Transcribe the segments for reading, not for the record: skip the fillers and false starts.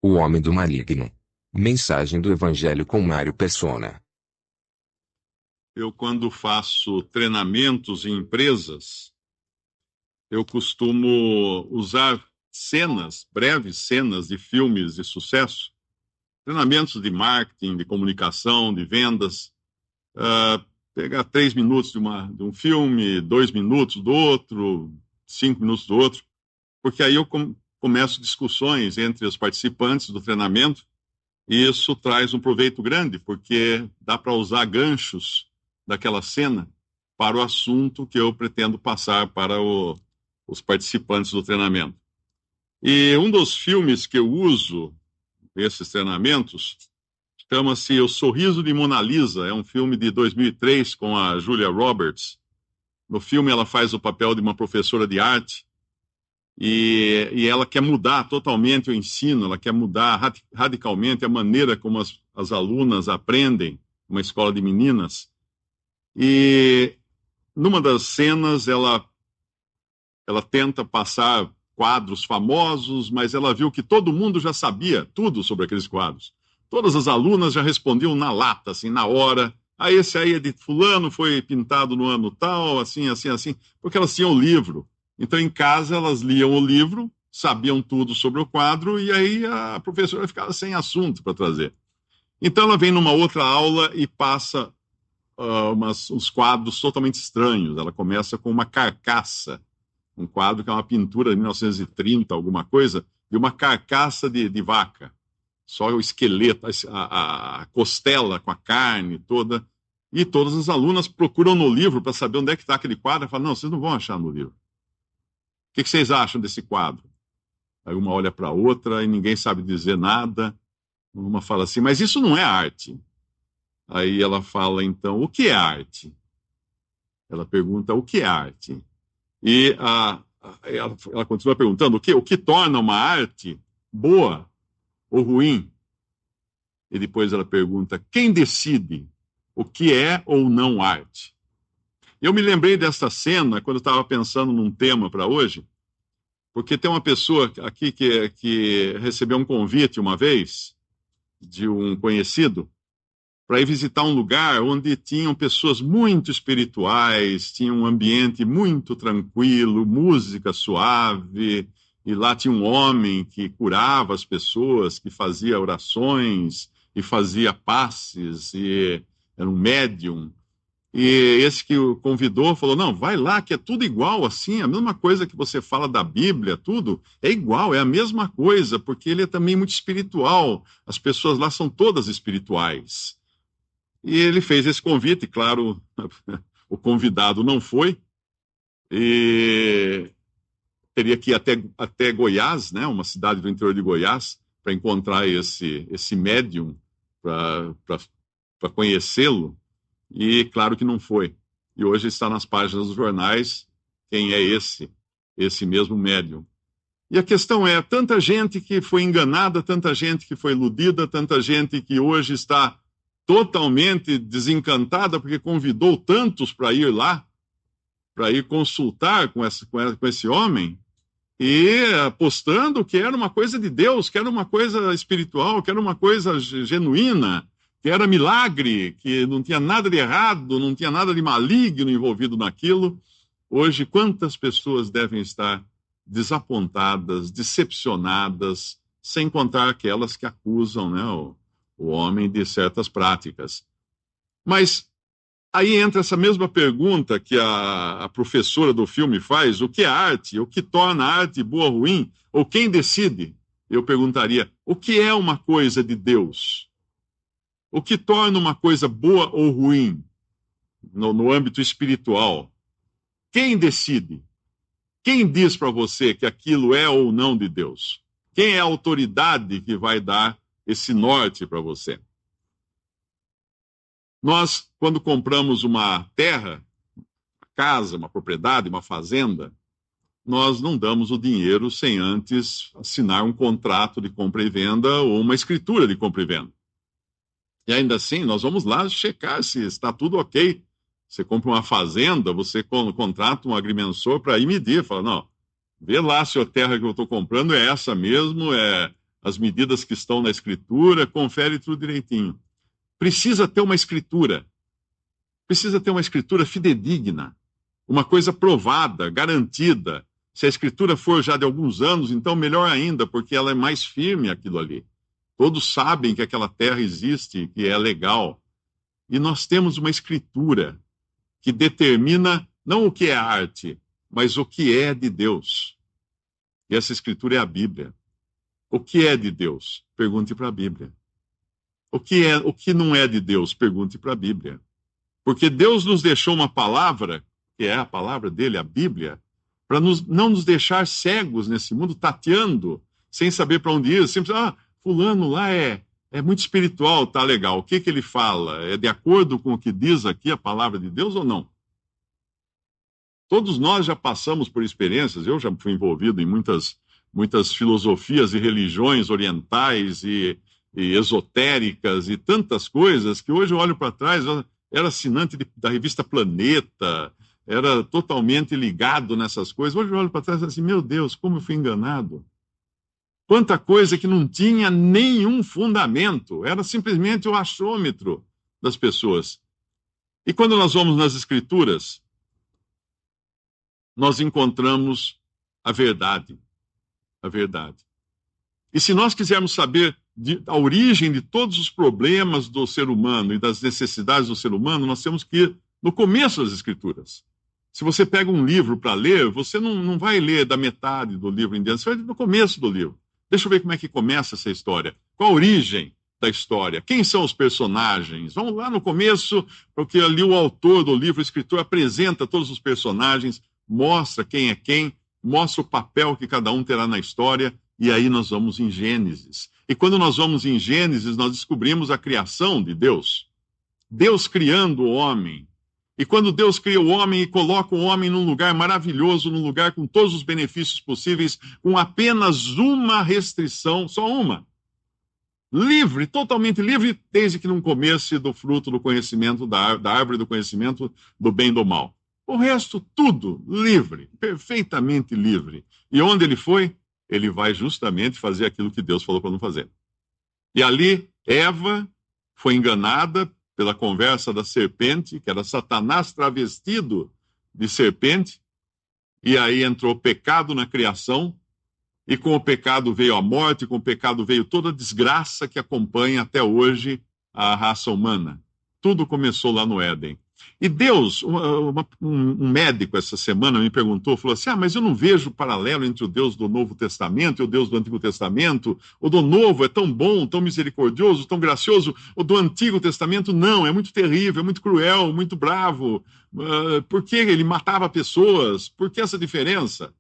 O Homem do Maligno. Mensagem do Evangelho com Mário Persona. Eu, quando faço treinamentos em empresas, eu costumo usar breves cenas de filmes de sucesso, treinamentos de marketing, de comunicação, de vendas, pegar 3 minutos de um filme, 2 minutos do outro, 5 minutos do outro, porque aí eu começo discussões entre os participantes do treinamento, e isso traz um proveito grande, porque dá para usar ganchos daquela cena para o assunto que eu pretendo passar para os participantes do treinamento. E um dos filmes que eu uso nesses treinamentos chama-se O Sorriso de Mona Lisa. É um filme de 2003 com a Julia Roberts. No filme ela faz o papel de uma professora de arte e ela quer mudar totalmente o ensino, ela quer mudar radicalmente a maneira como as alunas aprendem, uma escola de meninas. E numa das cenas ela tenta passar quadros famosos, mas ela viu que todo mundo já sabia tudo sobre aqueles quadros. Todas as alunas já respondiam na lata, assim, na hora. Esse aí é de fulano, foi pintado no ano tal, assim, assim, assim, porque elas tinham o livro. Então, em casa, elas liam o livro, sabiam tudo sobre o quadro, e aí a professora ficava sem assunto para trazer. Então, ela vem numa outra aula e passa uns quadros totalmente estranhos. Ela começa com uma carcaça, um quadro que é uma pintura de 1930, alguma coisa, de uma carcaça de vaca. Só o esqueleto, a costela com a carne toda. E todas as alunas procuram no livro para saber onde é que está aquele quadro. E falam, não, vocês não vão achar no livro. O que vocês acham desse quadro? Aí uma olha para a outra e ninguém sabe dizer nada. Uma fala assim, mas isso não é arte. Aí ela fala, então, o que é arte? Ela pergunta, o que é arte? E ela continua perguntando, o que torna uma arte boa ou ruim? E depois ela pergunta, quem decide o que é ou não arte? Eu me lembrei dessa cena quando eu estava pensando num tema para hoje, porque tem uma pessoa aqui que recebeu um convite uma vez de um conhecido para ir visitar um lugar onde tinham pessoas muito espirituais, tinha um ambiente muito tranquilo, música suave, e lá tinha um homem que curava as pessoas, que fazia orações e fazia passes, e era um médium. E esse que o convidou falou, não, vai lá, que é tudo igual, assim, a mesma coisa que você fala da Bíblia, tudo, é igual, é a mesma coisa, porque ele é também muito espiritual, as pessoas lá são todas espirituais. E ele fez esse convite, claro, o convidado não foi, e teria que ir até Goiás, né, uma cidade do interior de Goiás, para encontrar esse médium, para conhecê-lo, e claro que não foi. E hoje está nas páginas dos jornais quem é esse mesmo médium. E a questão é, tanta gente que foi enganada, tanta gente que foi iludida, tanta gente que hoje está totalmente desencantada porque convidou tantos para ir lá, para ir consultar com esse homem, e apostando que era uma coisa de Deus, que era uma coisa espiritual, que era uma coisa genuína, que era milagre, que não tinha nada de errado, não tinha nada de maligno envolvido naquilo. Hoje, quantas pessoas devem estar desapontadas, decepcionadas, sem contar aquelas que acusam, né, o homem de certas práticas. Mas aí entra essa mesma pergunta que a professora do filme faz, o que é arte? O que torna a arte boa ou ruim? Ou quem decide? Eu perguntaria, o que é uma coisa de Deus? O que torna uma coisa boa ou ruim no âmbito espiritual? Quem decide? Quem diz para você que aquilo é ou não de Deus? Quem é a autoridade que vai dar esse norte para você? Nós, quando compramos uma terra, uma casa, uma propriedade, uma fazenda, nós não damos o dinheiro sem antes assinar um contrato de compra e venda ou uma escritura de compra e venda. E ainda assim, nós vamos lá checar se está tudo ok. Você compra uma fazenda, você contrata um agrimensor para ir medir. Fala, não, vê lá se a terra que eu estou comprando é essa mesmo, as medidas que estão na Escritura, confere tudo direitinho. Precisa ter uma Escritura fidedigna, uma coisa provada, garantida. Se a Escritura for já de alguns anos, então melhor ainda, porque ela é mais firme aquilo ali. Todos sabem que aquela terra existe, que é legal. E nós temos uma Escritura que determina não o que é arte, mas o que é de Deus. E essa Escritura é a Bíblia. O que é de Deus? Pergunte para a Bíblia. O que não é de Deus? Pergunte para a Bíblia. Porque Deus nos deixou uma palavra, que é a palavra dele, a Bíblia, para não nos deixar cegos nesse mundo, tateando, sem saber para onde ir. Sempre, fulano lá é muito espiritual, tá legal. O que ele fala? É de acordo com o que diz aqui a palavra de Deus ou não? Todos nós já passamos por experiências, eu já fui envolvido em muitas filosofias e religiões orientais e esotéricas e tantas coisas que hoje eu olho para trás, eu era assinante da revista Planeta, era totalmente ligado nessas coisas. Hoje eu olho para trás e assim, meu Deus, como eu fui enganado. Quanta coisa que não tinha nenhum fundamento, era simplesmente o achômetro das pessoas. E quando nós vamos nas Escrituras, nós encontramos a verdade. A verdade. E se nós quisermos saber a origem de todos os problemas do ser humano e das necessidades do ser humano, nós temos que ir no começo das Escrituras. Se você pega um livro para ler, você não vai ler da metade do livro em diante, você vai ler no começo do livro. Deixa eu ver como é que começa essa história. Qual a origem da história? Quem são os personagens? Vamos lá no começo, porque ali o autor do livro, o escritor, apresenta todos os personagens, mostra quem é quem, mostra o papel que cada um terá na história, e aí nós vamos em Gênesis. E quando nós vamos em Gênesis, nós descobrimos a criação de Deus. Deus criando o homem. E quando Deus cria o homem e coloca o homem num lugar maravilhoso, num lugar com todos os benefícios possíveis, com apenas uma restrição, só uma. Livre, totalmente livre, desde que não comesse do fruto do conhecimento, da árvore do conhecimento do bem e do mal. O resto, tudo livre, perfeitamente livre. E onde ele foi? Ele vai justamente fazer aquilo que Deus falou para não fazer. E ali, Eva foi enganada pela conversa da serpente, que era Satanás travestido de serpente, e aí entrou pecado na criação, e com o pecado veio a morte, com o pecado veio toda a desgraça que acompanha até hoje a raça humana. Tudo começou lá no Éden. E Deus, um médico essa semana me perguntou, falou assim, mas eu não vejo paralelo entre o Deus do Novo Testamento e o Deus do Antigo Testamento. O do Novo é tão bom, tão misericordioso, tão gracioso. O do Antigo Testamento não, é muito terrível, é muito cruel, muito bravo. Por que ele matava pessoas? Por que essa diferença?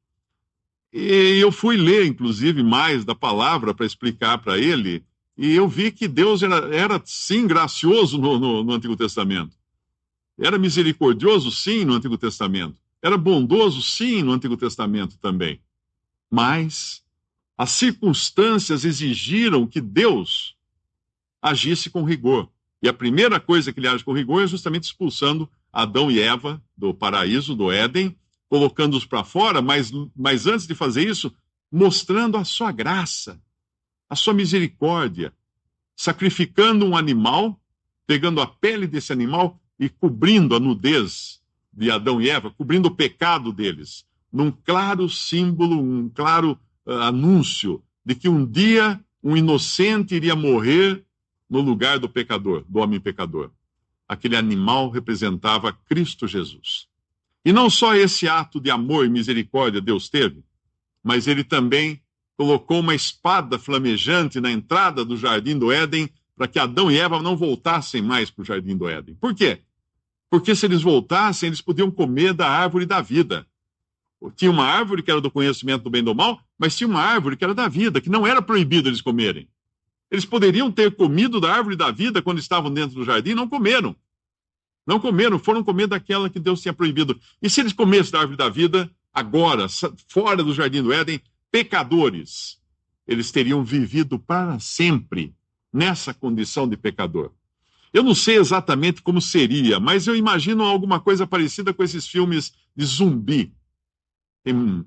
E eu fui ler, inclusive, mais da palavra para explicar para ele, e eu vi que Deus era sim, gracioso no Antigo Testamento. Era misericordioso, sim, no Antigo Testamento. Era bondoso, sim, no Antigo Testamento também. Mas as circunstâncias exigiram que Deus agisse com rigor. E a primeira coisa que ele age com rigor é justamente expulsando Adão e Eva do paraíso, do Éden, colocando-os para fora, mas antes de fazer isso, mostrando a sua graça, a sua misericórdia, sacrificando um animal, pegando a pele desse animal e cobrindo a nudez de Adão e Eva, cobrindo o pecado deles, num claro símbolo, um claro anúncio de que um dia um inocente iria morrer no lugar do pecador, do homem pecador. Aquele animal representava Cristo Jesus. E não só esse ato de amor e misericórdia Deus teve, mas ele também colocou uma espada flamejante na entrada do jardim do Éden para que Adão e Eva não voltassem mais para o jardim do Éden. Por quê? Porque se eles voltassem, eles podiam comer da árvore da vida. Tinha uma árvore que era do conhecimento do bem e do mal, mas tinha uma árvore que era da vida, que não era proibido eles comerem. Eles poderiam ter comido da árvore da vida quando estavam dentro do jardim, não comeram. Não comeram, foram comer daquela que Deus tinha proibido. E se eles comessem da árvore da vida, agora, fora do jardim do Éden, pecadores, eles teriam vivido para sempre nessa condição de pecador. Eu não sei exatamente como seria, mas eu imagino alguma coisa parecida com esses filmes de zumbi.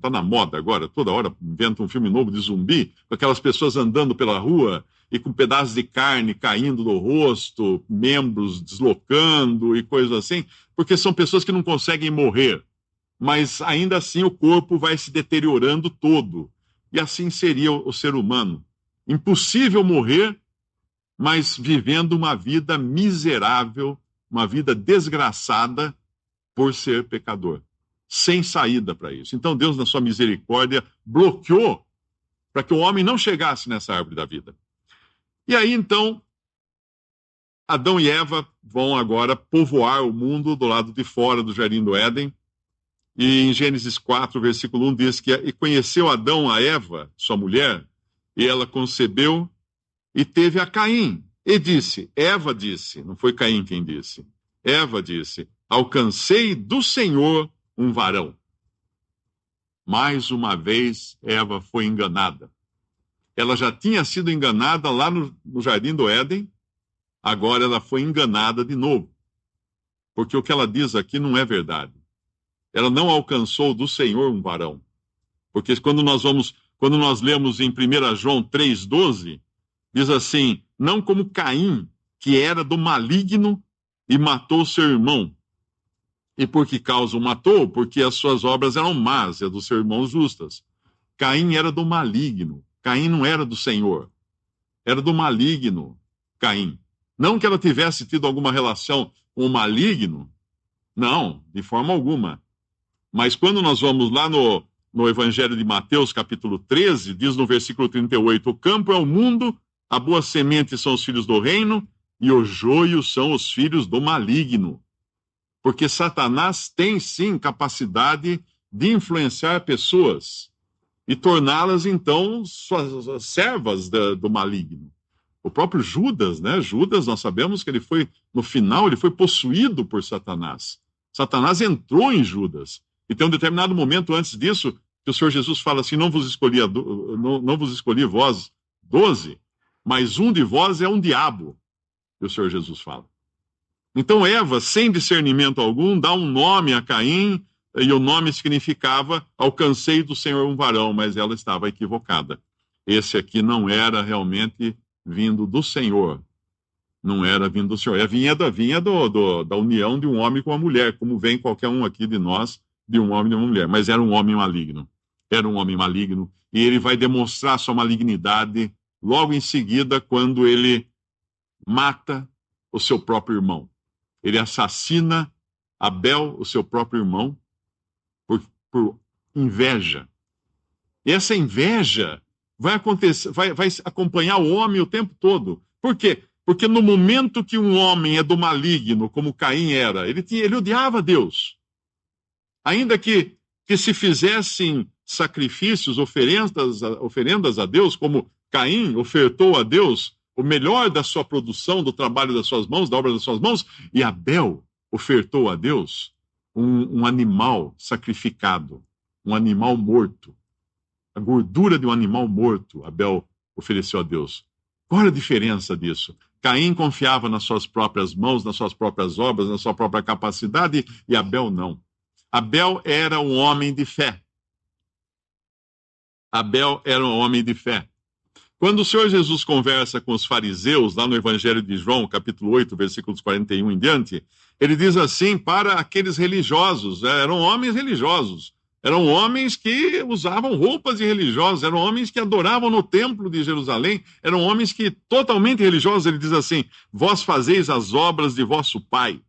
Tá na moda agora, toda hora inventa um filme novo de zumbi, com aquelas pessoas andando pela rua e com pedaços de carne caindo do rosto, membros deslocando e coisas assim, porque são pessoas que não conseguem morrer, mas ainda assim o corpo vai se deteriorando todo. E assim seria o ser humano. Impossível morrer, mas vivendo uma vida miserável, uma vida desgraçada por ser pecador, sem saída para isso. Então Deus, na sua misericórdia, bloqueou para que o homem não chegasse nessa árvore da vida. E aí, então, Adão e Eva vão agora povoar o mundo do lado de fora do Jardim do Éden. E em Gênesis 4, versículo 1, diz que e conheceu Adão a Eva, sua mulher, e ela concebeu e teve a Caim. E disse, Eva disse, não foi Caim quem disse, Eva disse, alcancei do Senhor um varão. Mais uma vez, Eva foi enganada. Ela já tinha sido enganada lá no Jardim do Éden, agora ela foi enganada de novo. Porque o que ela diz aqui não é verdade. Ela não alcançou do Senhor um varão. Porque quando nós lemos em 1 João 3,12, diz assim, não como Caim, que era do maligno e matou seu irmão. E por que causa o matou? Porque as suas obras eram más, e as do seu irmão justas. Caim era do maligno. Caim não era do Senhor. Era do maligno, Caim. Não que ela tivesse tido alguma relação com o maligno. Não, de forma alguma. Mas quando nós vamos lá no Evangelho de Mateus, capítulo 13, diz no versículo 38, o campo é o mundo, a boa semente são os filhos do reino, e o joio são os filhos do maligno. Porque Satanás tem, sim, capacidade de influenciar pessoas e torná-las, então, suas servas do maligno. O próprio Judas, né? Judas, nós sabemos que no final, ele foi possuído por Satanás. Satanás entrou em Judas. E tem um determinado momento antes disso, que o Senhor Jesus fala assim, não vos escolhi vós 12, mas um de vós é um diabo, que o Senhor Jesus fala. Então Eva, sem discernimento algum, dá um nome a Caim, e o nome significava, alcancei do Senhor um varão, mas ela estava equivocada. Esse aqui não era realmente vindo do Senhor. Não era vindo do Senhor. Vinha da união de um homem com uma mulher, como vem qualquer um aqui de nós, de um homem e de uma mulher. Mas era um homem maligno. Era um homem maligno. E ele vai demonstrar sua malignidade logo em seguida, quando ele mata o seu próprio irmão. Ele assassina Abel, o seu próprio irmão, por inveja. E essa inveja vai acontecer, vai acompanhar o homem o tempo todo. Por quê? Porque no momento que um homem é do maligno, como Caim era, ele odiava Deus. Ainda que se fizessem sacrifícios, oferendas a Deus, como Caim ofertou a Deus o melhor da sua produção, do trabalho das suas mãos, da obra das suas mãos, e Abel ofertou a Deus um animal sacrificado, um animal morto. A gordura de um animal morto, Abel ofereceu a Deus. Qual é a diferença disso? Caim confiava nas suas próprias mãos, nas suas próprias obras, na sua própria capacidade, e Abel não. Abel era um homem de fé. Abel era um homem de fé. Quando o Senhor Jesus conversa com os fariseus, lá no Evangelho de João, capítulo 8, versículos 41 em diante, ele diz assim, para aqueles religiosos, eram homens religiosos, eram homens que usavam roupas de religiosos, eram homens que adoravam no templo de Jerusalém, eram homens que totalmente religiosos. Ele diz assim, vós fazeis as obras de vosso pai.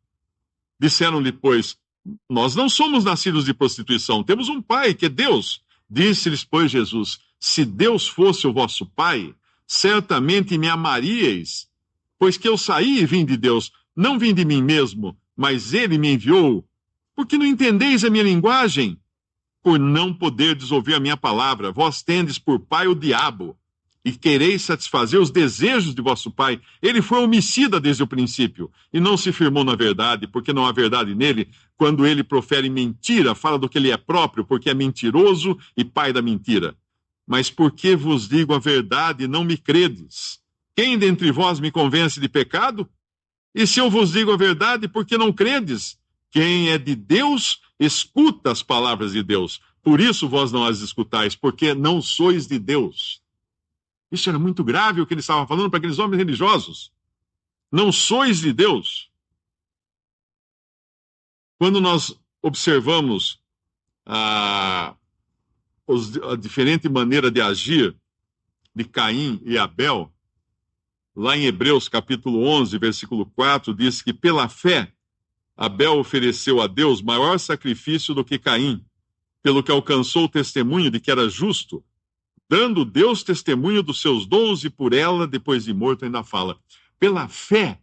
Disseram-lhe, pois, nós não somos nascidos de prostituição, temos um pai, que é Deus. Disse-lhes, pois, Jesus, se Deus fosse o vosso pai, certamente me amaríeis, pois que eu saí e vim de Deus, não vim de mim mesmo, mas ele me enviou. Por que não entendeis a minha linguagem? Por não poderdes ouvir a minha palavra, vós tendes por pai o diabo, e quereis satisfazer os desejos de vosso pai. Ele foi homicida desde o princípio, e não se firmou na verdade, porque não há verdade nele. Quando ele profere mentira, fala do que ele é próprio, porque é mentiroso e pai da mentira. Mas por que vos digo a verdade e não me credes? Quem dentre vós me convence de pecado? E se eu vos digo a verdade, por que não credes? Quem é de Deus, escuta as palavras de Deus. Por isso vós não as escutais, porque não sois de Deus. Isso era muito grave o que ele estava falando para aqueles homens religiosos. Não sois de Deus. Quando nós observamos a diferente maneira de agir de Caim e Abel, lá em Hebreus capítulo 11, versículo 4, diz que pela fé Abel ofereceu a Deus maior sacrifício do que Caim, pelo que alcançou o testemunho de que era justo, dando Deus testemunho dos seus dons, e por ela, depois de morto, ainda fala. Pela fé,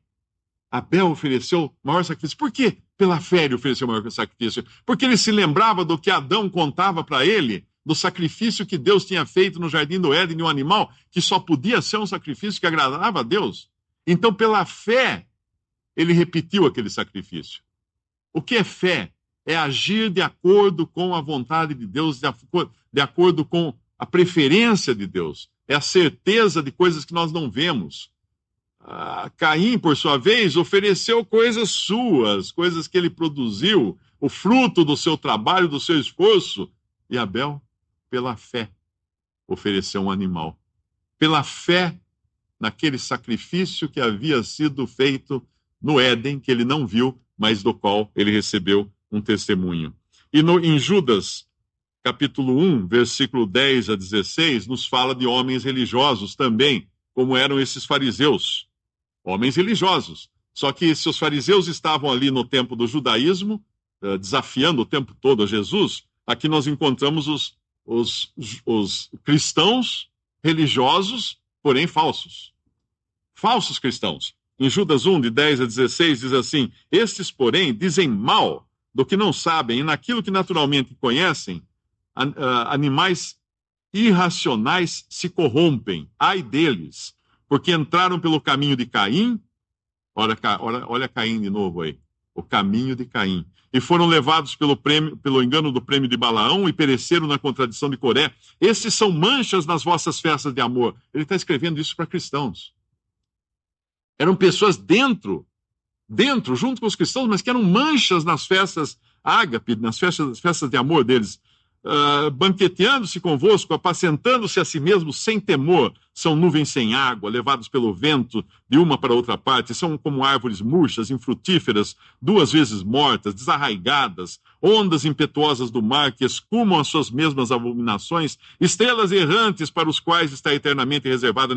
Abel ofereceu maior sacrifício. Por quê? Pela fé ele ofereceu maior sacrifício. Porque ele se lembrava do que Adão contava para ele, do sacrifício que Deus tinha feito no jardim do Éden de um animal, que só podia ser um sacrifício que agradava a Deus. Então, pela fé, ele repetiu aquele sacrifício. O que é fé? É agir de acordo com a vontade de Deus, de acordo com a preferência de Deus. É a certeza de coisas que nós não vemos. Caim, por sua vez, ofereceu coisas suas, coisas que ele produziu, o fruto do seu trabalho, do seu esforço. E Abel, pela fé, ofereceu um animal. Pela fé, naquele sacrifício que havia sido feito no Éden, que ele não viu, mas do qual ele recebeu um testemunho. E em Judas, capítulo 1, versículo 10 a 16, nos fala de homens religiosos também, como eram esses fariseus. Homens religiosos. Só que se os fariseus estavam ali no tempo do judaísmo, desafiando o tempo todo a Jesus, aqui nós encontramos os cristãos religiosos, porém falsos. Falsos cristãos. Em Judas 1, de 10 a 16, diz assim: estes, porém, dizem mal do que não sabem, e naquilo que naturalmente conhecem, animais irracionais se corrompem. Ai deles, porque entraram pelo caminho de Caim. Olha Caim de novo aí. O caminho de Caim. E foram levados pelo engano do prêmio de Balaão e pereceram na contradição de Coré. Esses são manchas nas vossas festas de amor. Ele está escrevendo isso para cristãos. Eram pessoas dentro, junto com os cristãos, mas que eram manchas nas festas ágape, nas festas de amor deles. Banqueteando-se convosco, apacentando-se a si mesmos sem temor, são nuvens sem água, levados pelo vento de uma para outra parte, são como árvores murchas, infrutíferas, 2 vezes mortas, desarraigadas, ondas impetuosas do mar que escumam as suas mesmas abominações, estrelas errantes para os quais está eternamente reservada a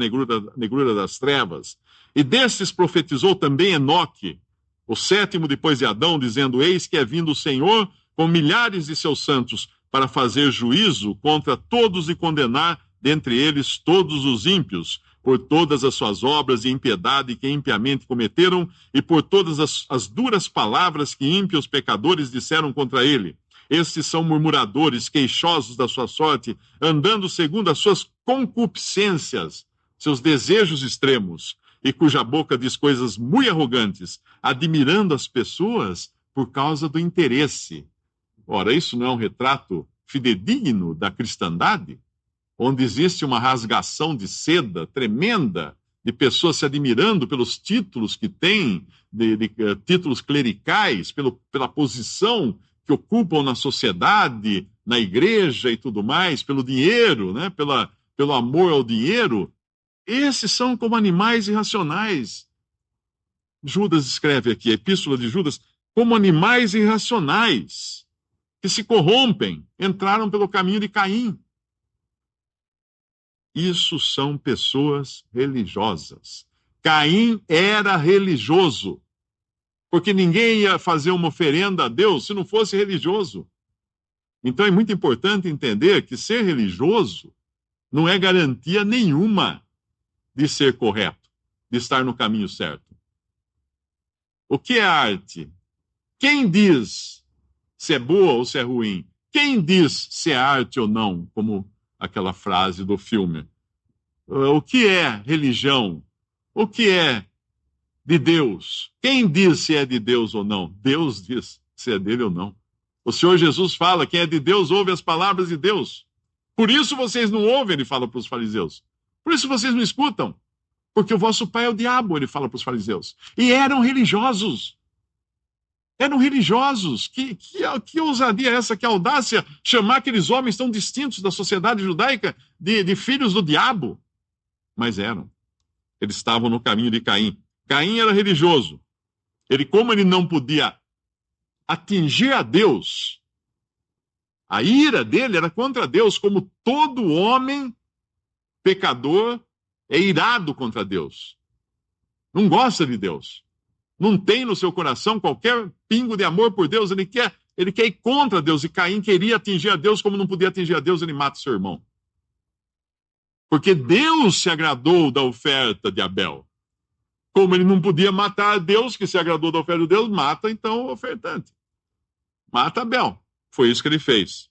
negrura das trevas. E destes profetizou também Enoque, o 7º depois de Adão, dizendo: eis que é vindo o Senhor com milhares de seus santos, para fazer juízo contra todos e condenar dentre eles todos os ímpios, por todas as suas obras de impiedade que impiamente cometeram, e por todas as duras palavras que ímpios pecadores disseram contra ele. Estes são murmuradores, queixosos da sua sorte, andando segundo as suas concupiscências, seus desejos extremos, e cuja boca diz coisas muito arrogantes, admirando as pessoas por causa do interesse. Ora, isso não é um retrato fidedigno da cristandade? Onde existe uma rasgação de seda tremenda, de pessoas se admirando pelos títulos que têm, de títulos clericais, pela posição que ocupam na sociedade, na igreja e tudo mais, pelo dinheiro, né? Pelo amor ao dinheiro. Esses são como animais irracionais. Judas escreve aqui, a epístola de Judas, como animais irracionais, que se corrompem, entraram pelo caminho de Caim. Isso são pessoas religiosas. Caim era religioso, porque ninguém ia fazer uma oferenda a Deus se não fosse religioso. Então é muito importante entender que ser religioso não é garantia nenhuma de ser correto, de estar no caminho certo. O que é arte? Quem diz se é boa ou se é ruim? Quem diz se é arte ou não, como aquela frase do filme? O que é religião? O que é de Deus? Quem diz se é de Deus ou não? Deus diz se é dele ou não. O Senhor Jesus fala, quem é de Deus ouve as palavras de Deus. Por isso vocês não ouvem, ele fala para os fariseus. Por isso vocês não escutam. Porque o vosso pai é o diabo, ele fala para os fariseus. E eram religiosos. Eram religiosos. Que ousadia é essa? Que audácia chamar aqueles homens tão distintos da sociedade judaica de filhos do diabo. Mas eram. Eles estavam no caminho de Caim. Caim era religioso. Como ele não podia atingir a Deus, a ira dele era contra Deus, como todo homem pecador é irado contra Deus. Não gosta de Deus. Não tem no seu coração qualquer pingo de amor por Deus. Ele quer ir contra Deus. E Caim queria atingir a Deus, como não podia atingir a Deus, ele mata seu irmão. Porque Deus se agradou da oferta de Abel. Como ele não podia matar a Deus, que se agradou da oferta de Deus, mata então o ofertante. Mata Abel. Foi isso que ele fez.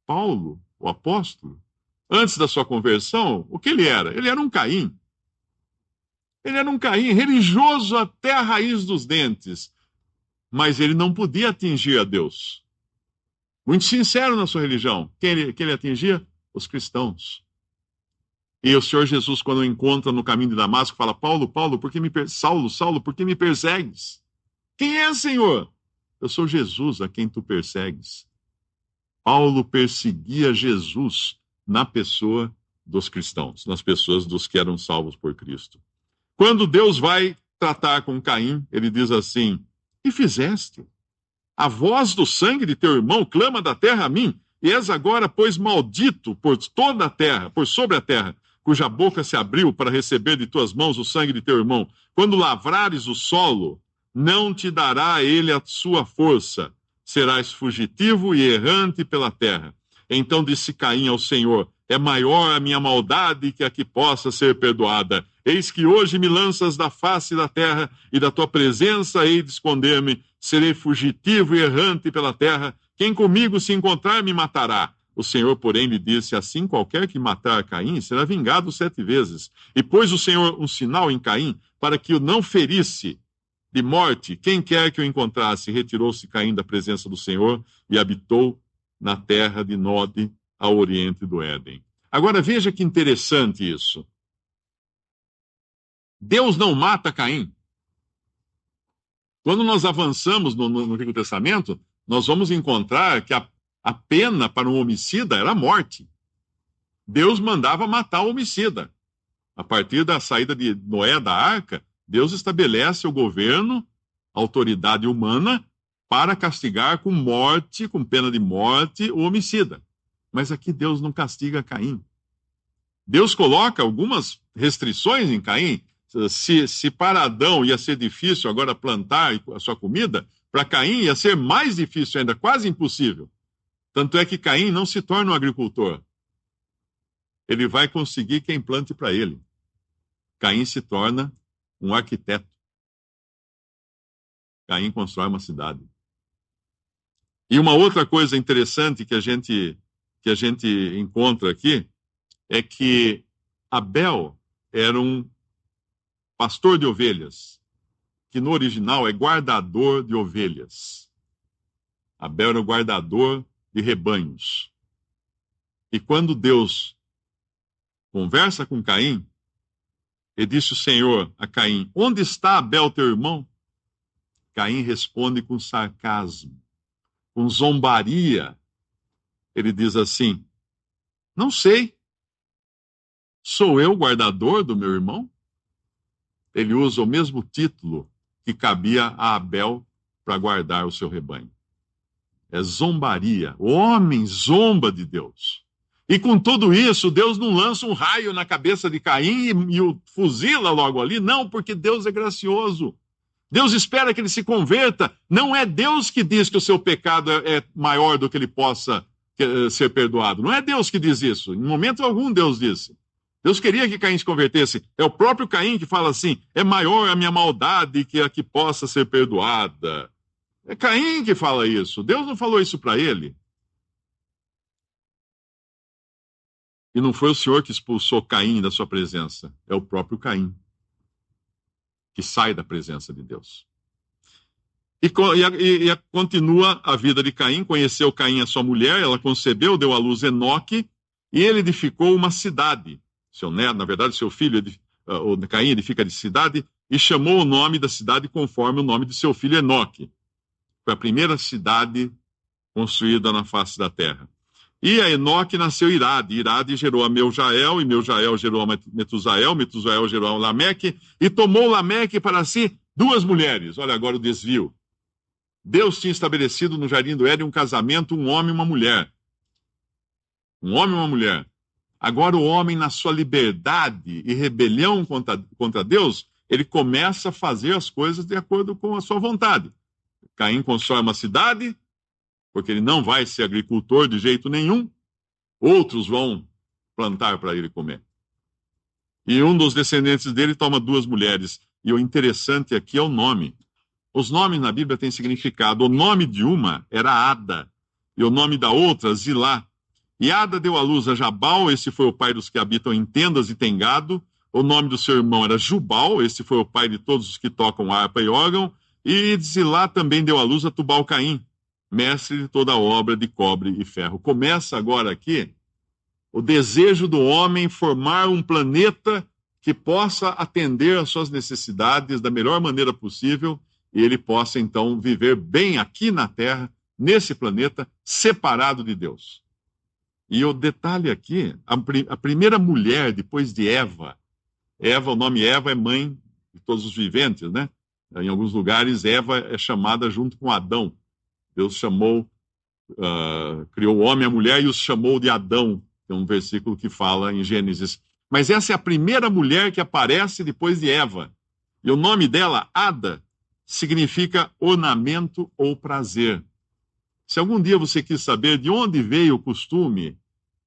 Paulo, o apóstolo, antes da sua conversão, o que ele era? Ele era um Caim. Ele era um Caim, religioso até a raiz dos dentes. Mas ele não podia atingir a Deus. Muito sincero na sua religião. Quem ele atingia? Os cristãos. E o Senhor Jesus, quando o encontra no caminho de Damasco, fala: Saulo, Saulo, por que me persegues? Quem é, Senhor? Eu sou Jesus, a quem tu persegues. Paulo perseguia Jesus na pessoa dos cristãos, nas pessoas dos que eram salvos por Cristo. Quando Deus vai tratar com Caim, ele diz assim: que fizeste? A voz do sangue de teu irmão clama da terra a mim, e és agora, pois, maldito por toda a terra, por sobre a terra, cuja boca se abriu para receber de tuas mãos o sangue de teu irmão. Quando lavrares o solo, não te dará ele a sua força, serás fugitivo e errante pela terra. Então disse Caim ao Senhor: é maior a minha maldade que a que possa ser perdoada. Eis que hoje me lanças da face da terra, e da tua presença hei de esconder-me. Serei fugitivo e errante pela terra. Quem comigo se encontrar me matará. O Senhor, porém, lhe disse: assim qualquer que matar Caim será vingado 7 vezes. E pôs o Senhor um sinal em Caim, para que o não ferisse de morte quem quer que o encontrasse. Retirou-se Caim da presença do Senhor e habitou na terra de Nod, ao oriente do Éden. Agora veja que interessante isso. Deus não mata Caim. Quando nós avançamos no Antigo Testamento, nós vamos encontrar que a pena para um homicida era a morte. Deus mandava matar o homicida. A partir da saída de Noé da arca, Deus estabelece o governo, a autoridade humana, para castigar com morte, com pena de morte, o homicida. Mas aqui Deus não castiga Caim. Deus coloca algumas restrições em Caim. Se para Adão ia ser difícil agora plantar a sua comida, para Caim ia ser mais difícil ainda, quase impossível. Tanto é que Caim não se torna um agricultor. Ele vai conseguir quem plante para ele. Caim se torna um arquiteto. Caim constrói uma cidade. E uma outra coisa interessante que a gente encontra aqui é que Abel era um pastor de ovelhas, que no original é guardador de ovelhas. Abel era o guardador de rebanhos. E quando Deus conversa com Caim, ele disse o Senhor a Caim: onde está Abel, teu irmão? Caim responde com sarcasmo, com zombaria. Ele diz assim: não sei. Sou eu o guardador do meu irmão? Ele usa o mesmo título que cabia a Abel para guardar o seu rebanho. É zombaria. O homem zomba de Deus. E com tudo isso, Deus não lança um raio na cabeça de Caim e o fuzila logo ali. Não, porque Deus é gracioso. Deus espera que ele se converta. Não é Deus que diz que o seu pecado é maior do que ele possa ser perdoado. Não é Deus que diz isso. Em momento algum Deus disse. Deus queria que Caim se convertesse. É o próprio Caim que fala assim: é maior a minha maldade que a que possa ser perdoada. É Caim que fala isso. Deus não falou isso para ele. E não foi o Senhor que expulsou Caim da sua presença. É o próprio Caim que sai da presença de Deus. E continua a vida de Caim. Conheceu Caim a sua mulher, ela concebeu, deu à luz Enoque, e ele edificou uma cidade. Seu neto, na verdade, seu filho, Caim edifica de cidade, e chamou o nome da cidade conforme o nome de seu filho Enoque. Foi a primeira cidade construída na face da terra. E a Enoque nasceu Irade. Irade gerou a Meujael, e Meujael gerou a Metusael, Metusael gerou a Lameque, e tomou Lameque para si 2 mulheres. Olha agora o desvio. Deus tinha estabelecido no Jardim do Éden um casamento, um homem e uma mulher. Um homem e uma mulher. Agora o homem, na sua liberdade e rebelião contra Deus, ele começa a fazer as coisas de acordo com a sua vontade. Caim constrói uma cidade, porque ele não vai ser agricultor de jeito nenhum. Outros vão plantar para ele comer. E um dos descendentes dele toma 2 mulheres. E o interessante aqui é o nome. Os nomes na Bíblia têm significado. O nome de uma era Ada, e o nome da outra, Zilá. E Ada deu à luz a Jabal, esse foi o pai dos que habitam em tendas e tem gado. O nome do seu irmão era Jubal, esse foi o pai de todos os que tocam harpa e órgão. E Zilá também deu à luz a Tubal-Caim, mestre de toda a obra de cobre e ferro. Começa agora aqui o desejo do homem formar um planeta que possa atender às suas necessidades da melhor maneira possível e ele possa, então, viver bem aqui na Terra, nesse planeta, separado de Deus. E o detalhe aqui, a primeira mulher depois de Eva, o nome Eva é mãe de todos os viventes, né? Em alguns lugares, Eva é chamada junto com Adão. Deus chamou, criou o homem e a mulher e os chamou de Adão. Tem um versículo que fala em Gênesis. Mas essa é a primeira mulher que aparece depois de Eva. E o nome dela, Ada, significa ornamento ou prazer. Se algum dia você quis saber de onde veio o costume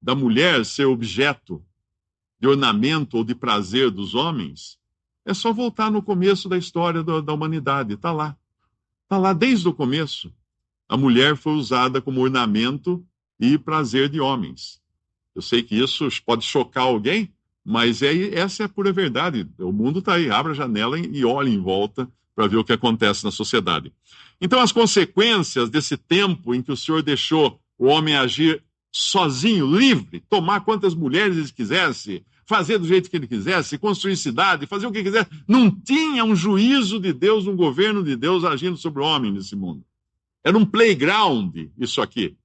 da mulher ser objeto de ornamento ou de prazer dos homens, é só voltar no começo da história da humanidade. Está lá. Está lá desde o começo. A mulher foi usada como ornamento e prazer de homens. Eu sei que isso pode chocar alguém, mas essa é a pura verdade. O mundo está aí, abre a janela e olha em volta para ver o que acontece na sociedade. Então, as consequências desse tempo em que o Senhor deixou o homem agir sozinho, livre, tomar quantas mulheres ele quisesse, fazer do jeito que ele quisesse, construir cidade, fazer o que quisesse, não tinha um juízo de Deus, um governo de Deus agindo sobre o homem nesse mundo. Era um playground, isso aqui.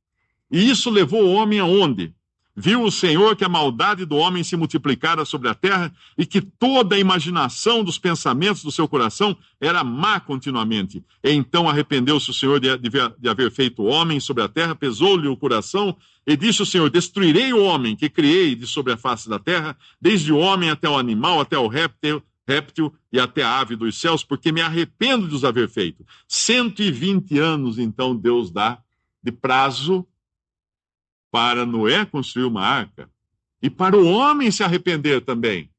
E isso levou o homem aonde? Viu o Senhor que a maldade do homem se multiplicara sobre a terra e que toda a imaginação dos pensamentos do seu coração era má continuamente. E então arrependeu-se o Senhor de haver feito o homem sobre a terra, pesou-lhe o coração e disse o Senhor: destruirei o homem que criei de sobre a face da terra, desde o homem até o animal, até o réptil e até a ave dos céus, porque me arrependo de os haver feito. 120 anos, então, Deus dá de prazo para Noé construir uma arca e para o homem se arrepender também.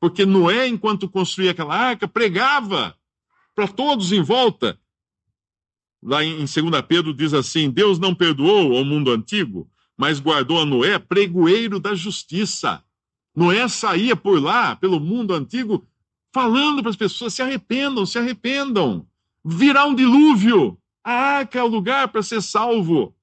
Porque Noé, enquanto construía aquela arca, pregava para todos em volta. Lá em 2 Pedro diz assim: Deus não perdoou ao mundo antigo, mas guardou a Noé pregoeiro da justiça. Noé saía por lá, pelo mundo antigo, falando para as pessoas: se arrependam, se arrependam. Virá um dilúvio. A arca é o lugar para ser salvo.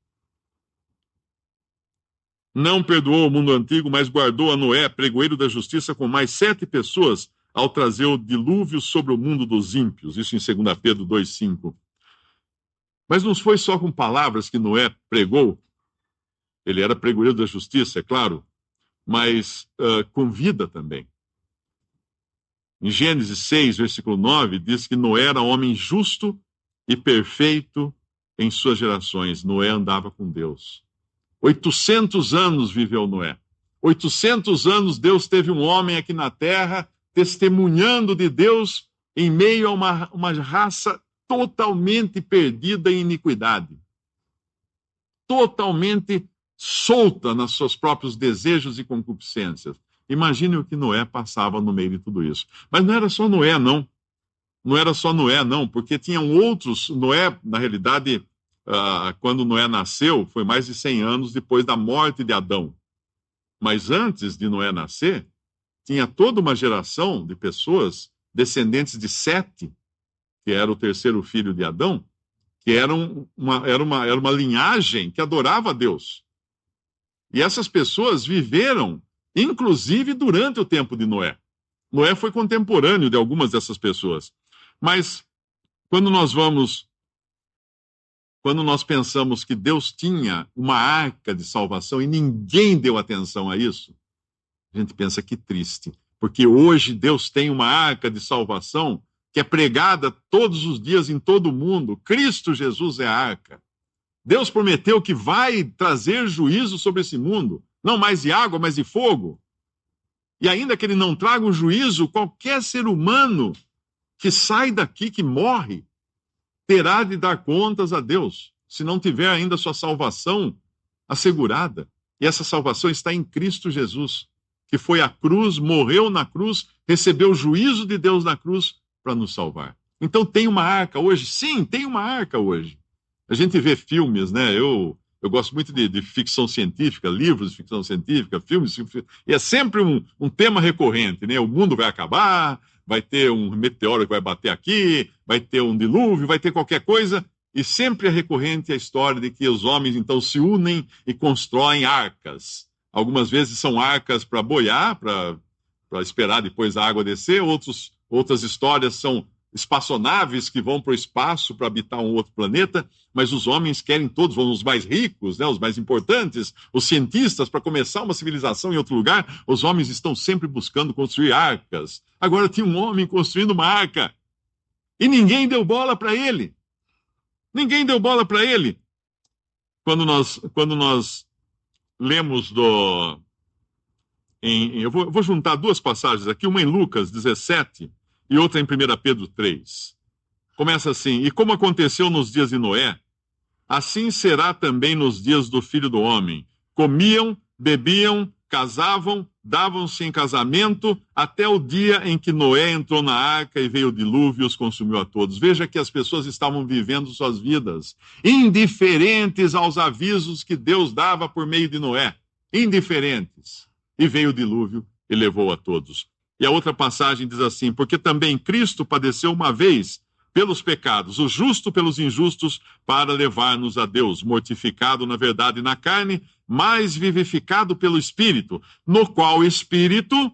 Não perdoou o mundo antigo, mas guardou a Noé, pregoeiro da justiça, com mais 7 pessoas, ao trazer o dilúvio sobre o mundo dos ímpios. Isso em 2 Pedro 2,5. Mas não foi só com palavras que Noé pregou. Ele era pregoeiro da justiça, é claro, mas com vida também. Em Gênesis 6, versículo 9, diz que Noé era homem justo e perfeito em suas gerações. Noé andava com Deus. 800 anos viveu Noé. 800 anos Deus teve um homem aqui na terra testemunhando de Deus em meio a uma raça totalmente perdida em iniquidade. Totalmente solta nos seus próprios desejos e concupiscências. Imagine o que Noé passava no meio de tudo isso. Mas não era só Noé, não. Não era só Noé, não, porque tinham outros. Noé, na realidade, quando Noé nasceu, foi mais de 100 anos depois da morte de Adão. Mas antes de Noé nascer, tinha toda uma geração de pessoas, descendentes de Sete, que era o terceiro filho de Adão, que era uma linhagem que adorava a Deus. E essas pessoas viveram, inclusive, durante o tempo de Noé. Noé foi contemporâneo de algumas dessas pessoas. Mas, quando nós vamos quando nós pensamos que Deus tinha uma arca de salvação e ninguém deu atenção a isso, a gente pensa que triste. Porque hoje Deus tem uma arca de salvação que é pregada todos os dias em todo o mundo. Cristo Jesus é a arca. Deus prometeu que vai trazer juízo sobre esse mundo. Não mais de água, mas de fogo. E ainda que ele não traga o juízo, qualquer ser humano que sai daqui, que morre, terá de dar contas a Deus, se não tiver ainda sua salvação assegurada. E essa salvação está em Cristo Jesus, que foi à cruz, morreu na cruz, recebeu o juízo de Deus na cruz para nos salvar. Então tem uma arca hoje? Sim, tem uma arca hoje. A gente vê filmes, né? Eu gosto muito de ficção científica, livros de ficção científica, filmes, e é sempre um tema recorrente, né? O mundo vai acabar, vai ter um meteoro que vai bater aqui, vai ter um dilúvio, vai ter qualquer coisa, e sempre é recorrente a história de que os homens então se unem e constroem arcas. Algumas vezes são arcas para boiar, para esperar depois a água descer, outras histórias são espaçonaves que vão para o espaço para habitar um outro planeta, mas os homens querem todos, vão os mais ricos, né, os mais importantes, os cientistas, para começar uma civilização em outro lugar, os homens estão sempre buscando construir arcas. Agora tinha um homem construindo uma arca e ninguém deu bola para ele. Ninguém deu bola para ele. Quando nós lemos eu vou juntar duas passagens aqui, uma em Lucas 17 e outra em 1 Pedro 3. Começa assim: e como aconteceu nos dias de Noé, assim será também nos dias do Filho do Homem. Comiam, bebiam, casavam, davam-se em casamento, até o dia em que Noé entrou na arca e veio o dilúvio e os consumiu a todos. Veja que as pessoas estavam vivendo suas vidas, indiferentes aos avisos que Deus dava por meio de Noé. Indiferentes. E veio o dilúvio e levou a todos. E a outra passagem diz assim: porque também Cristo padeceu uma vez pelos pecados, o justo pelos injustos, para levar-nos a Deus, mortificado na verdade na carne, mas vivificado pelo Espírito, no qual o Espírito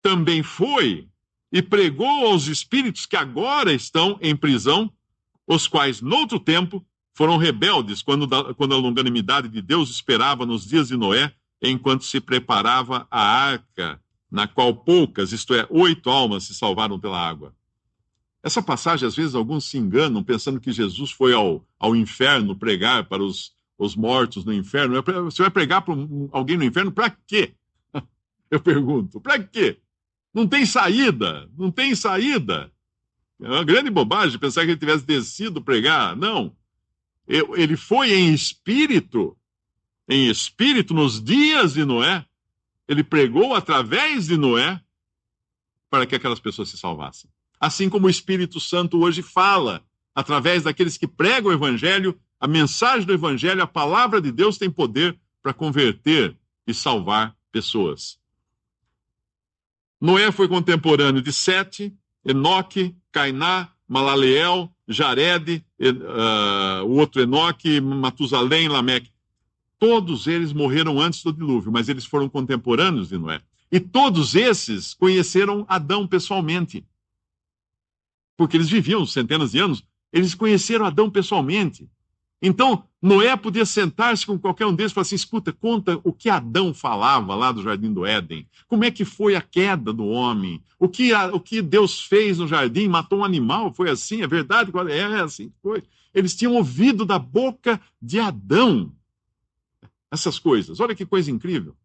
também foi e pregou aos espíritos que agora estão em prisão, os quais noutro tempo foram rebeldes, quando a longanimidade de Deus esperava nos dias de Noé, enquanto se preparava a arca, na qual poucas, isto é, 8 almas se salvaram pela água. Essa passagem, às vezes, alguns se enganam pensando que Jesus foi ao inferno pregar para os mortos no inferno. Você vai pregar para alguém no inferno para quê? Eu pergunto, para quê? Não tem saída, não tem saída. É uma grande bobagem pensar que ele tivesse descido pregar. Não. Ele foi em espírito nos dias de Noé. Ele pregou através de Noé para que aquelas pessoas se salvassem. Assim como o Espírito Santo hoje fala, através daqueles que pregam o Evangelho, a mensagem do Evangelho, a palavra de Deus tem poder para converter e salvar pessoas. Noé foi contemporâneo de Sete, Enoque, Cainá, Malaleel, Jared, o outro Enoque, Matusalém, Lameque. Todos eles morreram antes do dilúvio, mas eles foram contemporâneos de Noé. E todos esses conheceram Adão pessoalmente. Porque eles viviam centenas de anos, eles conheceram Adão pessoalmente. Então, Noé podia sentar-se com qualquer um deles e falar assim: escuta, conta o que Adão falava lá do Jardim do Éden. Como é que foi a queda do homem? O que Deus fez no jardim? Matou um animal? Foi assim? É verdade? É assim que foi. Eles tinham ouvido da boca de Adão essas coisas. Olha que coisa incrível.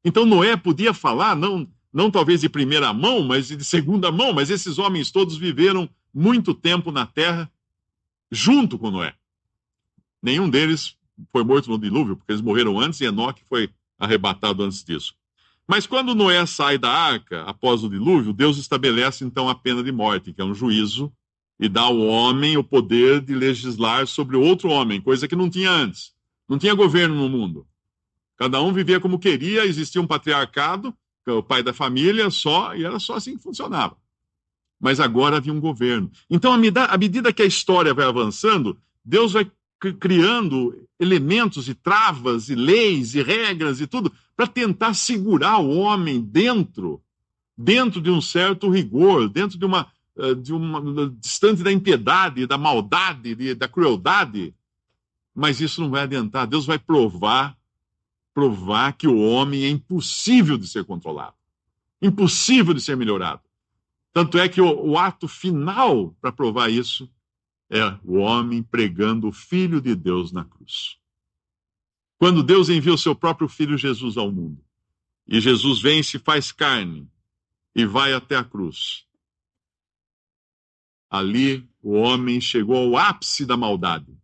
Então, Noé podia falar, não talvez de primeira mão, mas de segunda mão, mas esses homens todos viveram muito tempo na terra junto com Noé. Nenhum deles foi morto no dilúvio, porque eles morreram antes e Enoque foi arrebatado antes disso. Mas quando Noé sai da arca, após o dilúvio, Deus estabelece então a pena de morte, que é um juízo, e dá ao homem o poder de legislar sobre outro homem, coisa que não tinha antes. Não tinha governo no mundo. Cada um vivia como queria, existia um patriarcado, o pai da família só, e era só assim que funcionava. Mas agora havia um governo. Então, à medida que a história vai avançando, Deus vai criando elementos e travas e leis e regras e tudo para tentar segurar o homem dentro de um certo rigor, dentro de uma distante da impiedade, da maldade, da crueldade. Mas isso não vai adiantar. Deus vai provar que o homem é impossível de ser controlado, impossível de ser melhorado. Tanto é que o ato final para provar isso é o homem pregando o Filho de Deus na cruz. Quando Deus envia o seu próprio Filho Jesus ao mundo, e Jesus vem e se faz carne, e vai até a cruz, ali o homem chegou ao ápice da maldade.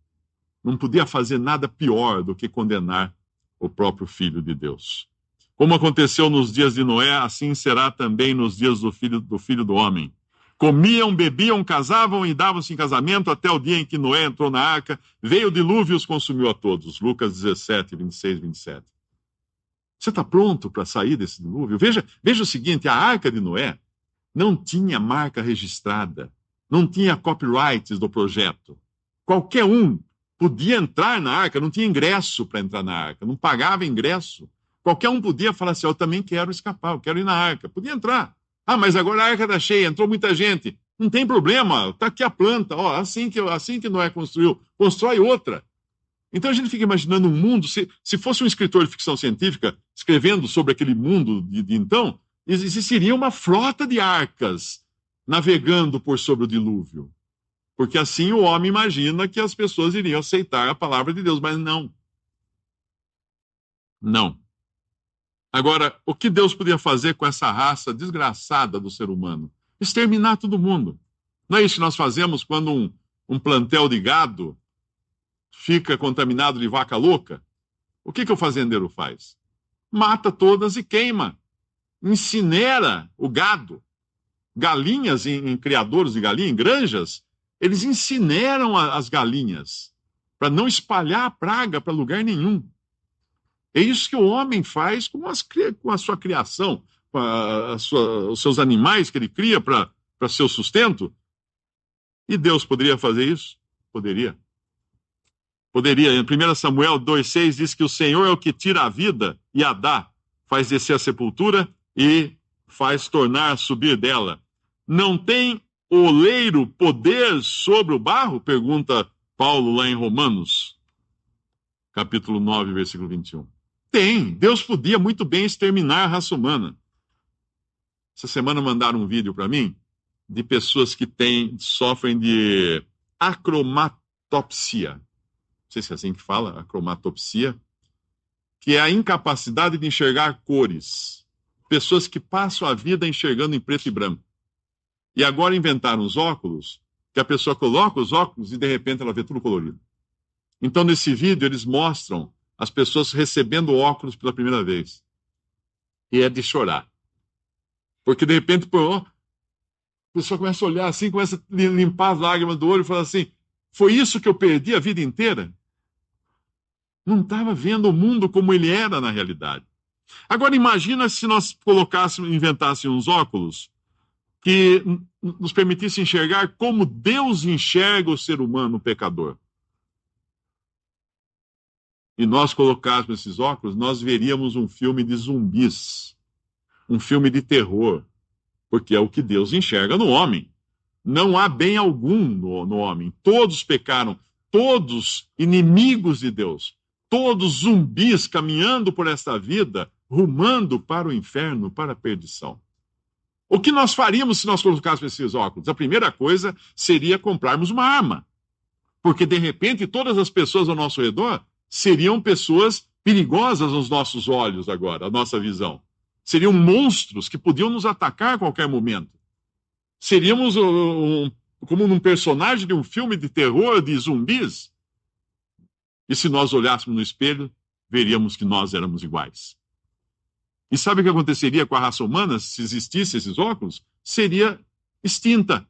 Não podia fazer nada pior do que condenar o próprio Filho de Deus. Como aconteceu nos dias de Noé, assim será também nos dias do Filho do Homem. Comiam, bebiam, casavam e davam-se em casamento até o dia em que Noé entrou na arca, veio o dilúvio e os consumiu a todos. Lucas 17, 26, 27. Você está pronto para sair desse dilúvio? Veja o seguinte, a arca de Noé não tinha marca registrada, não tinha copyrights do projeto. Qualquer um podia entrar na arca, não tinha ingresso para entrar na arca, não pagava ingresso. Qualquer um podia falar assim, eu também quero escapar, eu quero ir na arca. Podia entrar. Ah, mas agora a arca está cheia, entrou muita gente. Não tem problema, está aqui a planta. Ó, assim que Noé construiu, constrói outra. Então a gente fica imaginando um mundo, se fosse um escritor de ficção científica escrevendo sobre aquele mundo de então, existiria uma frota de arcas navegando por sobre o dilúvio. Porque assim o homem imagina que as pessoas iriam aceitar a palavra de Deus, mas não. Não. Agora, o que Deus podia fazer com essa raça desgraçada do ser humano? Exterminar todo mundo. Não é isso que nós fazemos quando um plantel de gado fica contaminado de vaca louca? O que o fazendeiro faz? Mata todas e queima. Incinera o gado. Galinhas em criadouros de galinha, em granjas, eles incineram as galinhas para não espalhar a praga para lugar nenhum. É isso que o homem faz com a sua criação, com os seus animais que ele cria para seu sustento. E Deus poderia fazer isso? Poderia. Poderia. Em 1 Samuel 2,6 diz que o Senhor é o que tira a vida e a dá, faz descer a sepultura e faz tornar subir dela. Não tem oleiro poder sobre o barro? Pergunta Paulo lá em Romanos, capítulo 9, versículo 21. Tem. Deus podia muito bem exterminar a raça humana. Essa semana mandaram um vídeo para mim de pessoas que sofrem de acromatopsia. Não sei se é assim que fala, acromatopsia, que é a incapacidade de enxergar cores. Pessoas que passam a vida enxergando em preto e branco. E agora inventaram os óculos, que a pessoa coloca os óculos e de repente ela vê tudo colorido. Então nesse vídeo eles mostram as pessoas recebendo óculos pela primeira vez. E é de chorar. Porque de repente a pessoa começa a olhar assim, começa a limpar as lágrimas do olho e fala assim, foi isso que eu perdi a vida inteira? Não estava vendo o mundo como ele era na realidade. Agora imagina se nós inventássemos uns óculos que nos permitissem enxergar como Deus enxerga o ser humano pecador. E nós colocássemos esses óculos, nós veríamos um filme de zumbis, um filme de terror, porque é o que Deus enxerga no homem. Não há bem algum no homem. Todos pecaram, todos inimigos de Deus, todos zumbis caminhando por esta vida, rumando para o inferno, para a perdição. O que nós faríamos se nós colocássemos esses óculos? A primeira coisa seria comprarmos uma arma, porque de repente todas as pessoas ao nosso redor seriam pessoas perigosas aos nossos olhos agora, à nossa visão. Seriam monstros que podiam nos atacar a qualquer momento. Seríamos como num personagem de um filme de terror, de zumbis. E se nós olhássemos no espelho, veríamos que nós éramos iguais. E sabe o que aconteceria com a raça humana se existissem esses óculos? Seria extinta.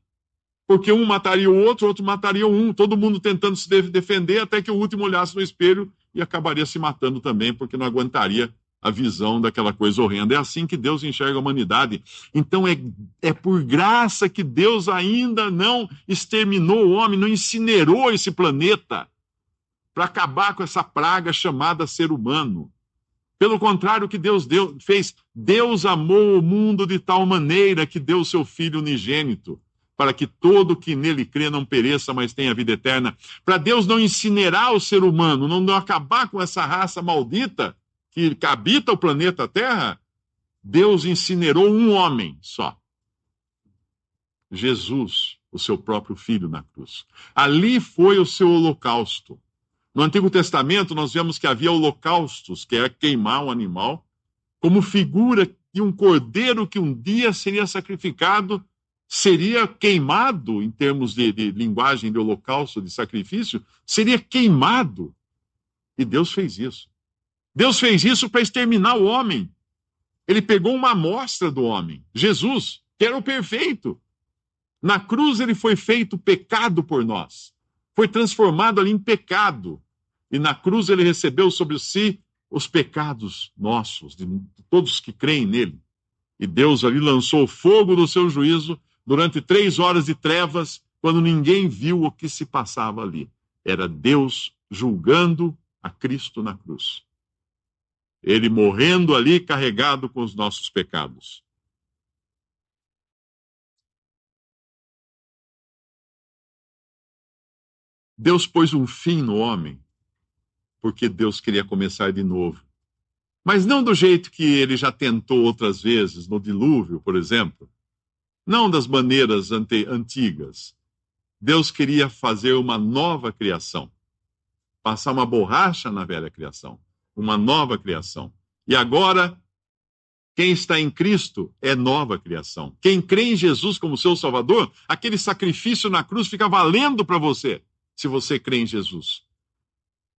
Porque um mataria o outro mataria um, todo mundo tentando se defender, até que o último olhasse no espelho e acabaria se matando também, porque não aguentaria a visão daquela coisa horrenda. É assim que Deus enxerga a humanidade. Então é por graça que Deus ainda não exterminou o homem, não incinerou esse planeta para acabar com essa praga chamada ser humano. Pelo contrário, o que Deus fez, Deus amou o mundo de tal maneira que deu o seu Filho unigênito, para que todo que nele crê não pereça, mas tenha vida eterna. Para Deus não incinerar o ser humano, não acabar com essa raça maldita que habita o planeta Terra, Deus incinerou um homem só. Jesus, o seu próprio filho na cruz. Ali foi o seu holocausto. No Antigo Testamento, nós vemos que havia holocaustos, que é queimar um animal, como figura de um cordeiro que um dia seria sacrificado, seria queimado, em termos de linguagem de holocausto, de sacrifício, seria queimado. E Deus fez isso. Deus fez isso para exterminar o homem. Ele pegou uma amostra do homem, Jesus, que era o perfeito. Na cruz ele foi feito pecado por nós. Foi transformado ali em pecado. E na cruz ele recebeu sobre si os pecados nossos, de todos que creem nele. E Deus ali lançou fogo do seu juízo durante 3 horas de trevas, quando ninguém viu o que se passava ali. Era Deus julgando a Cristo na cruz. Ele morrendo ali, carregado com os nossos pecados. Deus pôs um fim no homem, porque Deus queria começar de novo. Mas não do jeito que ele já tentou outras vezes, no dilúvio, por exemplo. Não das maneiras antigas. Deus queria fazer uma nova criação. Passar uma borracha na velha criação. Uma nova criação. E agora, quem está em Cristo é nova criação. Quem crê em Jesus como seu Salvador, aquele sacrifício na cruz fica valendo para você, se você crê em Jesus.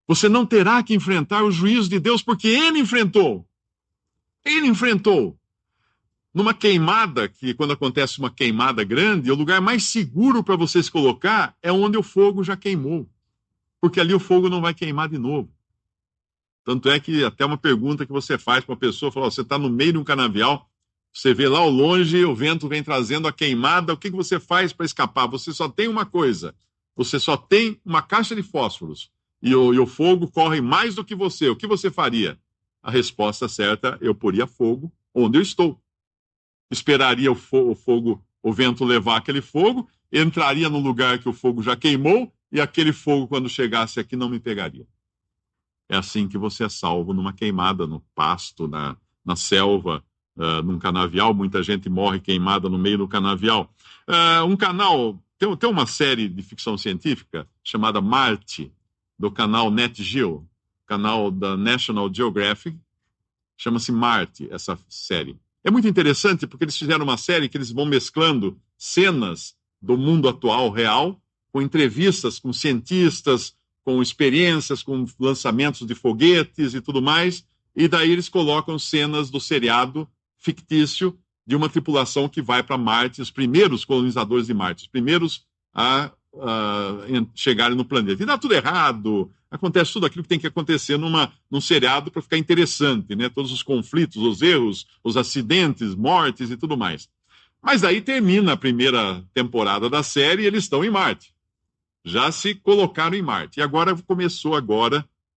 Você não terá que enfrentar o juízo de Deus, porque ele enfrentou. Ele enfrentou. Numa queimada, que quando acontece uma queimada grande, o lugar mais seguro para você se colocar é onde o fogo já queimou. Porque ali o fogo não vai queimar de novo. Tanto é que até uma pergunta que você faz para uma pessoa, fala, você está no meio de um canavial, você vê lá ao longe, o vento vem trazendo a queimada, o que você faz para escapar? Você só tem uma coisa, você só tem uma caixa de fósforos, e o fogo corre mais do que você. O que você faria? A resposta certa, eu poria fogo onde eu estou. Esperaria o fogo, o vento levar aquele fogo, entraria no lugar que o fogo já queimou, e aquele fogo, quando chegasse aqui, não me pegaria. É assim que você é salvo numa queimada, no pasto, na selva, num canavial. Muita gente morre queimada no meio do canavial. Um canal, tem uma série de ficção científica chamada Marte, do canal Net Geo, canal da National Geographic, chama-se Marte, essa série. É muito interessante porque eles fizeram uma série que eles vão mesclando cenas do mundo atual real, com entrevistas com cientistas, com experiências, com lançamentos de foguetes e tudo mais, e daí eles colocam cenas do seriado fictício de uma tripulação que vai para Marte, os primeiros colonizadores de Marte, os primeiros a chegarem no planeta. E dá tudo errado, acontece tudo aquilo que tem que acontecer num seriado para ficar interessante, né? Todos os conflitos, os erros, os acidentes, mortes e tudo mais. Mas aí termina a primeira temporada da série e eles estão em Marte. Já se colocaram em Marte. E agora começou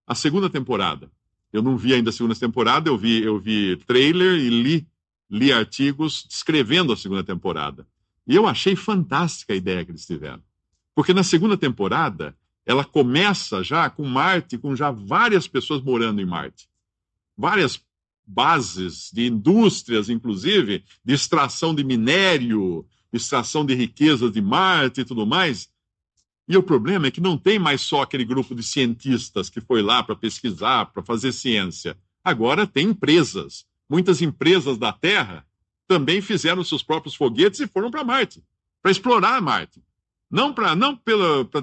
a segunda temporada. Eu não vi ainda a segunda temporada, eu vi trailer e li artigos descrevendo a segunda temporada. E eu achei fantástica a ideia que eles tiveram. Porque na segunda temporada, ela começa já com Marte, com já várias pessoas morando em Marte. Várias bases de indústrias, inclusive, de extração de minério, extração de riquezas de Marte e tudo mais. E o problema é que não tem mais só aquele grupo de cientistas que foi lá para pesquisar, para fazer ciência. Agora tem empresas. Muitas empresas da Terra também fizeram seus próprios foguetes e foram para Marte, para explorar Marte. Não para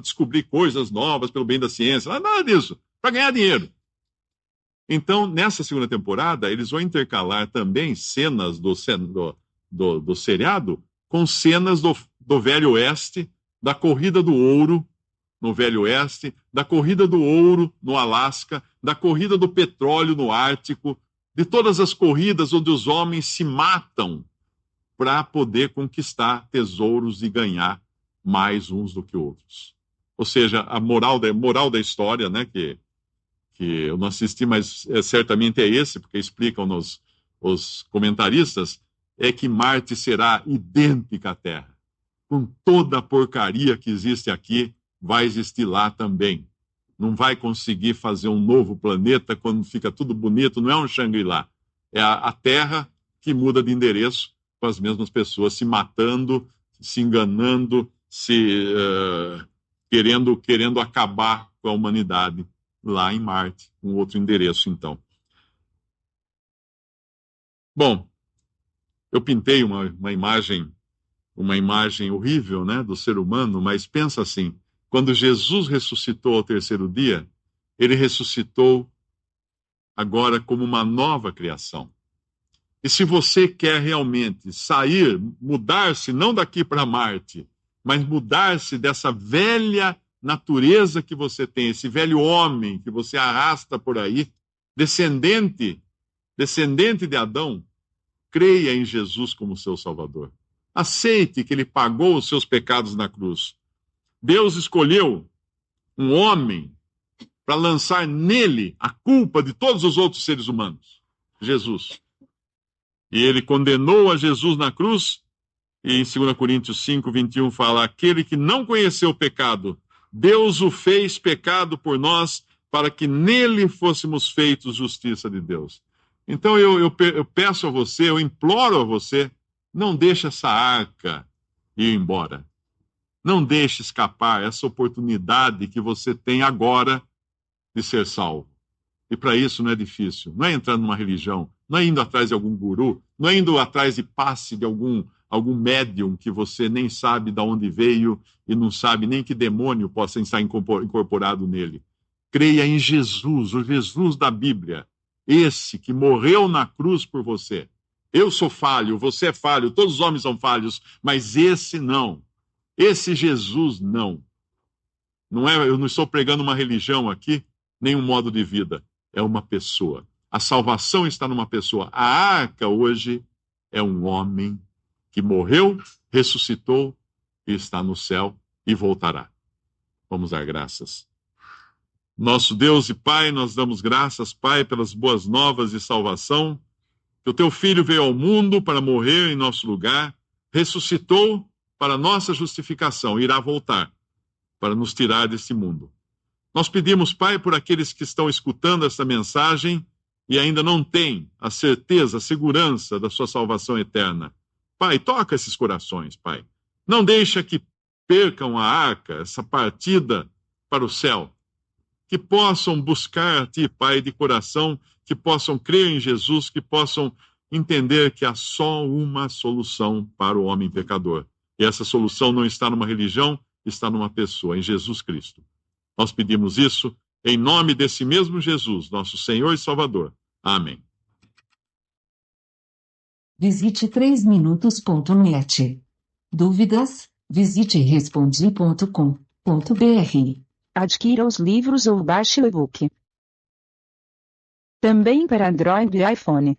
descobrir coisas novas pelo bem da ciência, nada disso, para ganhar dinheiro. Então, nessa segunda temporada, eles vão intercalar também cenas do seriado com cenas do Velho Oeste, da corrida do ouro no Velho Oeste, da corrida do ouro no Alasca, da corrida do petróleo no Ártico, de todas as corridas onde os homens se matam para poder conquistar tesouros e ganhar mais uns do que outros. Ou seja, a moral da história, né, que eu não assisti, mas certamente é esse, porque explicam os comentaristas, é que Marte será idêntica à Terra. com toda a porcaria que existe aqui, vai existir lá também. Não vai conseguir fazer um novo planeta quando fica tudo bonito, não é um Shangri-La. É a Terra que muda de endereço, com as mesmas pessoas se matando, se enganando, querendo acabar com a humanidade lá em Marte, um outro endereço, então. Bom, eu pintei uma imagem horrível, né, do ser humano, mas pensa assim, quando Jesus ressuscitou ao terceiro dia, ele ressuscitou agora como uma nova criação. E se você quer realmente sair, mudar-se, não daqui para Marte, mas mudar-se dessa velha natureza que você tem, esse velho homem que você arrasta por aí, descendente de Adão, creia em Jesus como seu Salvador. Aceite que ele pagou os seus pecados na cruz. Deus escolheu um homem para lançar nele a culpa de todos os outros seres humanos, Jesus. E ele condenou a Jesus na cruz, e em 2 Coríntios 5, 21 fala: aquele que não conheceu o pecado, Deus o fez pecado por nós, para que nele fôssemos feitos justiça de Deus. Então eu peço a você, eu imploro a você, não deixe essa arca ir embora. Não deixe escapar essa oportunidade que você tem agora de ser salvo. E para isso não é difícil. Não é entrar numa religião, não é indo atrás de algum guru, não é indo atrás de passe de algum médium que você nem sabe de onde veio e não sabe nem que demônio possa estar incorporado nele. Creia em Jesus, o Jesus da Bíblia, esse que morreu na cruz por você. Eu sou falho, você é falho, todos os homens são falhos, mas esse não. Esse Jesus não. Eu não estou pregando uma religião aqui, nem um modo de vida. É uma pessoa. A salvação está numa pessoa. A arca hoje é um homem que morreu, ressuscitou e está no céu e voltará. Vamos dar graças. Nosso Deus e Pai, nós damos graças, Pai, pelas boas novas de salvação, que o teu Filho veio ao mundo para morrer em nosso lugar, ressuscitou para nossa justificação, irá voltar para nos tirar deste mundo. Nós pedimos, Pai, por aqueles que estão escutando esta mensagem e ainda não têm a certeza, a segurança da sua salvação eterna. Pai, toca esses corações, Pai. Não deixa que percam a arca, essa partida para o céu. Que possam buscar a Ti, Pai, de coração, que possam crer em Jesus, que possam entender que há só uma solução para o homem pecador. E essa solução não está numa religião, está numa pessoa, em Jesus Cristo. Nós pedimos isso em nome desse mesmo Jesus, nosso Senhor e Salvador. Amém. Visite 3minutos.net. Dúvidas? Visite respondi.com.br. Adquira os livros ou baixe o e-book. Também para Android e iPhone.